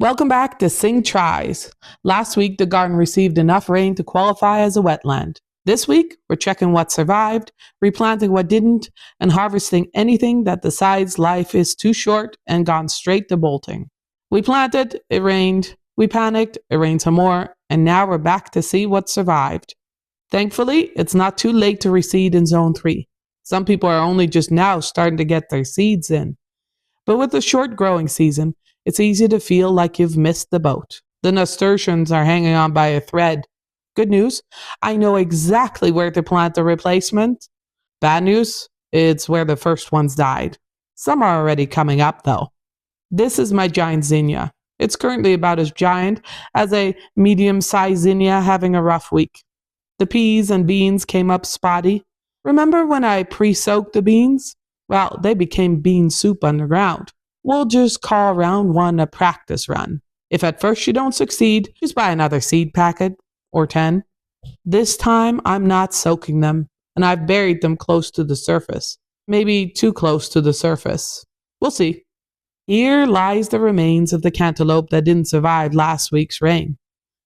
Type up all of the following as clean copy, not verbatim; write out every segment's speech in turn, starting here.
Welcome back to Singh Tries. Last week, the garden received enough rain to qualify as a wetland. This week, we're checking what survived, replanting what didn't, and harvesting anything that decides life is too short and gone straight to bolting. We planted, it rained. We panicked, it rained some more, and now we're back to see what survived. Thankfully, it's not too late to reseed in Zone 3. Some people are only just now starting to get their seeds in. But with the short growing season, it's easy to feel like you've missed the boat. The nasturtiums are hanging on by a thread. Good news, I know exactly where to plant the replacement. Bad news, it's where the first ones died. Some are already coming up though. This is my giant zinnia. It's currently about as giant as a medium-sized zinnia having a rough week. The peas and beans came up spotty. Remember when I pre-soaked the beans? Well, they became bean soup underground. We'll just call round one a practice run. If at first you don't succeed, just buy another seed packet, or 10. This time, I'm not soaking them, and I've buried them close to the surface. Maybe too close to the surface. We'll see. Here lies the remains of the cantaloupe that didn't survive last week's rain.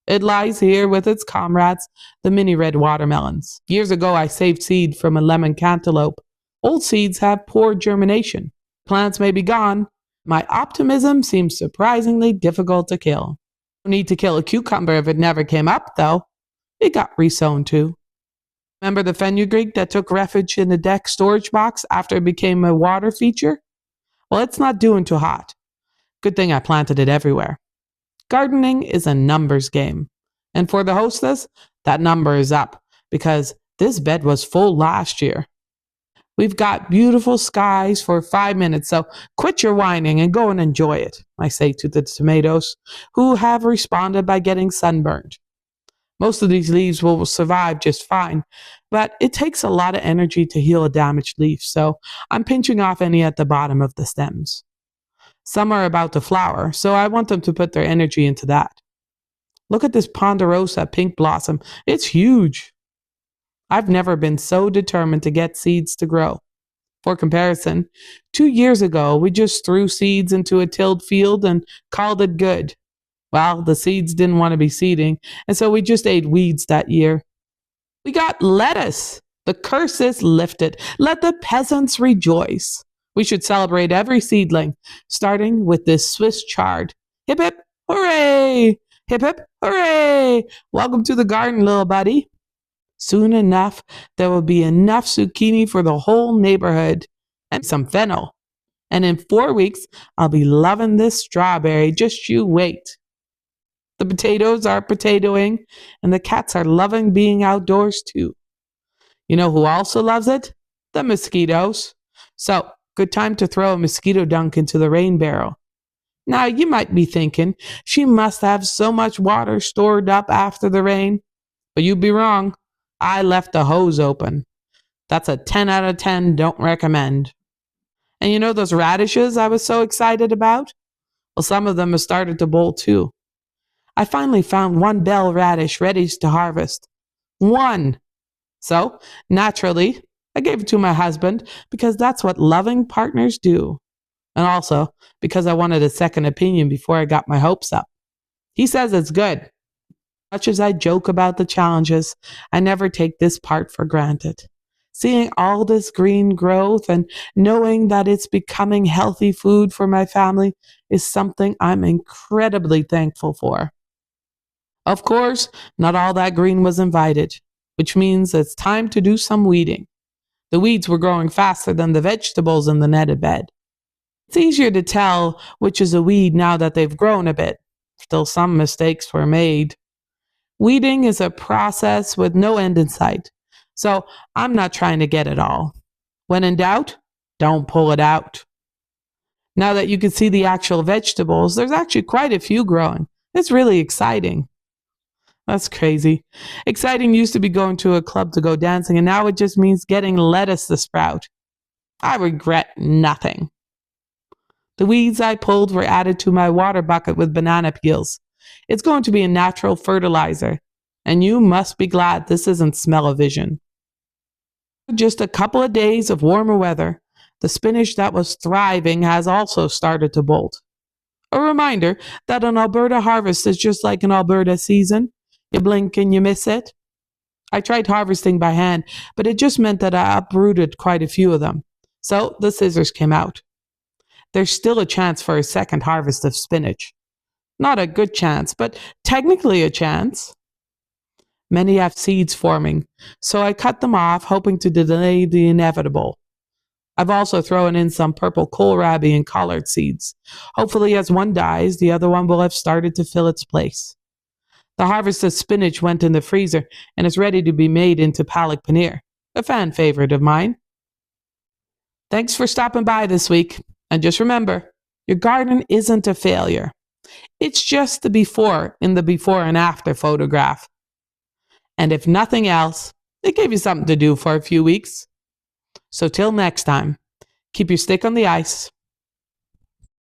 It lies here with its comrades, the mini red watermelons. Years ago, I saved seed from a lemon cantaloupe. Old seeds have poor germination. Plants may be gone. My optimism seems surprisingly difficult to kill. No need to kill a cucumber if it never came up, though. It got resown too. Remember the fenugreek that took refuge in the deck storage box after it became a water feature? Well, it's not doing too hot. Good thing I planted it everywhere. Gardening is a numbers game. And for the hostess, that number is up because this bed was full last year. We've got beautiful skies for 5 minutes, so quit your whining and go and enjoy it, I say to the tomatoes, who have responded by getting sunburned. Most of these leaves will survive just fine, but it takes a lot of energy to heal a damaged leaf, so I'm pinching off any at the bottom of the stems. Some are about to flower, so I want them to put their energy into that. Look at this ponderosa pink blossom. It's huge. I've never been so determined to get seeds to grow. For comparison, 2 years ago, we just threw seeds into a tilled field and called it good. Well, the seeds didn't want to be seeding, and so we just ate weeds that year. We got lettuce. The curse is lifted. Let the peasants rejoice. We should celebrate every seedling, starting with this Swiss chard. Hip hip, hooray! Hip hip, hooray! Welcome to the garden, little buddy. Soon enough, there will be enough zucchini for the whole neighborhood and some fennel. And in 4 weeks, I'll be loving this strawberry. Just you wait. The potatoes are potatoing, and the cats are loving being outdoors too. You know who also loves it? The mosquitoes. So, good time to throw a mosquito dunk into the rain barrel. Now, you might be thinking, she must have so much water stored up after the rain. But you'd be wrong. I left the hose open. That's a 10 out of 10 don't recommend. And you know those radishes I was so excited about? Well, some of them have started to bolt too. I finally found one bell radish ready to harvest. One! So, naturally, I gave it to my husband because that's what loving partners do. And also because I wanted a second opinion before I got my hopes up. He says it's good. Much as I joke about the challenges, I never take this part for granted. Seeing all this green growth and knowing that it's becoming healthy food for my family is something I'm incredibly thankful for. Of course, not all that green was invited, which means it's time to do some weeding. The weeds were growing faster than the vegetables in the netted bed. It's easier to tell which is a weed now that they've grown a bit. Still, some mistakes were made. Weeding is a process with no end in sight, so I'm not trying to get it all. When in doubt, don't pull it out. Now that you can see the actual vegetables, there's actually quite a few growing. It's really exciting. That's crazy. Exciting used to be going to a club to go dancing, and now it just means getting lettuce to sprout. I regret nothing. The weeds I pulled were added to my water bucket with banana peels. It's going to be a natural fertilizer, and you must be glad this isn't smell-o-vision. Just a couple of days of warmer weather, the spinach that was thriving has also started to bolt. A reminder that an Alberta harvest is just like an Alberta season. You blink and you miss it. I tried harvesting by hand, but it just meant that I uprooted quite a few of them. So the scissors came out. There's still a chance for a second harvest of spinach. Not a good chance, but technically a chance. Many have seeds forming, so I cut them off, hoping to delay the inevitable. I've also thrown in some purple kohlrabi and collard seeds. Hopefully, as one dies, the other one will have started to fill its place. The harvest of spinach went in the freezer and is ready to be made into palak paneer, a fan favorite of mine. Thanks for stopping by this week. And just remember, your garden isn't a failure. It's just the before in the before and after photograph. And if nothing else, it gave you something to do for a few weeks. So till next time, keep your stick on the ice